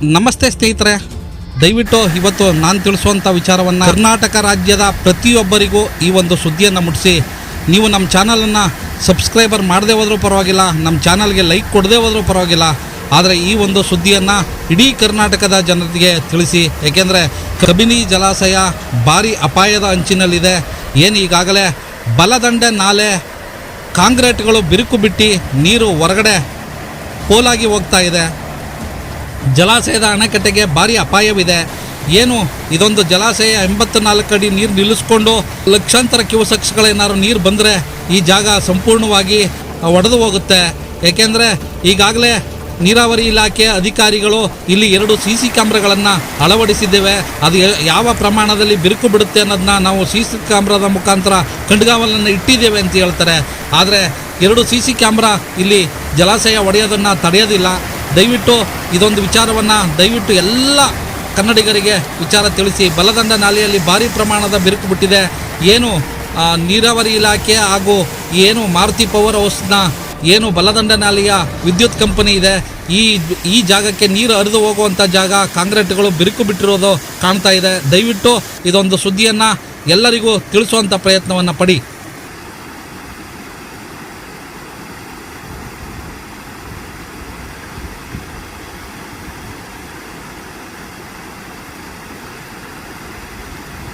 ನಮಸ್ತೆ ಸ್ನೇಹಿತರೆ, ದಯವಿಟ್ಟು ಇವತ್ತು ನಾನು ತಿಳಿಸುವಂಥ ವಿಚಾರವನ್ನು ಕರ್ನಾಟಕ ರಾಜ್ಯದ ಪ್ರತಿಯೊಬ್ಬರಿಗೂ ಈ ಒಂದು ಸುದ್ದಿಯನ್ನು ಮುಟ್ಟಿಸಿ. ನೀವು ನಮ್ಮ ಚಾನಲನ್ನು ಸಬ್ಸ್ಕ್ರೈಬರ್ ಮಾಡದೇ ಹೋದರೂ ಪರವಾಗಿಲ್ಲ, ನಮ್ಮ ಚಾನಲ್ಗೆ ಲೈಕ್ ಕೊಡದೇ ಹೋದರೂ ಪರವಾಗಿಲ್ಲ, ಆದರೆ ಈ ಒಂದು ಸುದ್ದಿಯನ್ನು ಇಡೀ ಕರ್ನಾಟಕದ ಜನರಿಗೆ ತಿಳಿಸಿ. ಏಕೆಂದರೆ ಕಬಿನಿ ಜಲಾಶಯ ಭಾರಿ ಅಪಾಯದ ಅಂಚಿನಲ್ಲಿದೆ. ಏನು ಈಗಾಗಲೇ ಬಲದಂಡೆ ನಾಲೆ ಕಾಂಕ್ರೀಟ್ಗಳು ಬಿರುಕು ಬಿಟ್ಟು ನೀರು ಹೊರಗಡೆ ಪೋಲಾಗಿ ಹೋಗ್ತಾ ಇದೆ. ಜಲಾಶಯದ ಅಣೆಕಟ್ಟೆಗೆ ಭಾರಿ ಅಪಾಯವಿದೆ. ಏನು ಇದೊಂದು ಜಲಾಶಯ 84 ಅಡಿ ನೀರು ನಿಲ್ಲಿಸ್ಕೊಂಡು ಲಕ್ಷಾಂತರ ಕ್ಯೂಸೆಕ್ಸ್ಗಳೇನಾದ್ರು ನೀರು ಬಂದರೆ ಈ ಜಾಗ ಸಂಪೂರ್ಣವಾಗಿ ಒಡೆದು ಹೋಗುತ್ತೆ. ಏಕೆಂದರೆ ಈಗಾಗಲೇ ನೀರಾವರಿ ಇಲಾಖೆ ಅಧಿಕಾರಿಗಳು ಇಲ್ಲಿ 2 CC ಕ್ಯಾಮ್ರಾಗಳನ್ನು ಅಳವಡಿಸಿದ್ದೇವೆ. ಅದು ಯಾವ ಪ್ರಮಾಣದಲ್ಲಿ ಬಿರುಕು ಬಿಡುತ್ತೆ ಅನ್ನೋದನ್ನ ನಾವು CC ಕ್ಯಾಮ್ರಾದ ಮುಖಾಂತರ ಕಣ್ಗಾವಲನ್ನು ಇಟ್ಟಿದ್ದೇವೆ ಅಂತ ಹೇಳ್ತಾರೆ. ಆದರೆ 2 CC ಕ್ಯಾಮ್ರಾ ಇಲ್ಲಿ ಜಲಾಶಯ ಒಡೆಯೋದನ್ನು ತಡೆಯೋದಿಲ್ಲ. ದಯವಿಟ್ಟು ಇದೊಂದು ವಿಚಾರವನ್ನು ದಯವಿಟ್ಟು ಎಲ್ಲ ಕನ್ನಡಿಗರಿಗೆ ವಿಚಾರ ತಿಳಿಸಿ. ಬಲದಂಡ ನಾಲೆಯಲ್ಲಿ ಭಾರಿ ಪ್ರಮಾಣದ ಬಿರುಕು ಬಿಟ್ಟಿದೆ. ಏನು ನೀರಾವರಿ ಇಲಾಖೆ ಹಾಗೂ ಏನು ಮಾರುತಿ ಪವರ್ ಹೌಸ್ನ ಏನು ಬಲದಂಡ ನಾಲೆಯ ವಿದ್ಯುತ್ ಕಂಪನಿ ಇದೆ, ಈ ಜಾಗಕ್ಕೆ ನೀರು ಹರಿದು ಹೋಗುವಂಥ ಜಾಗ ಕಾಂಕ್ರೀಟ್ಗಳು ಬಿರುಕು ಬಿಟ್ಟಿರೋದು ಕಾಣ್ತಾ ಇದೆ. ದಯವಿಟ್ಟು ಇದೊಂದು ಸುದ್ದಿಯನ್ನು ಎಲ್ಲರಿಗೂ ತಿಳಿಸುವಂಥ ಪ್ರಯತ್ನವನ್ನು ಪಡಿ.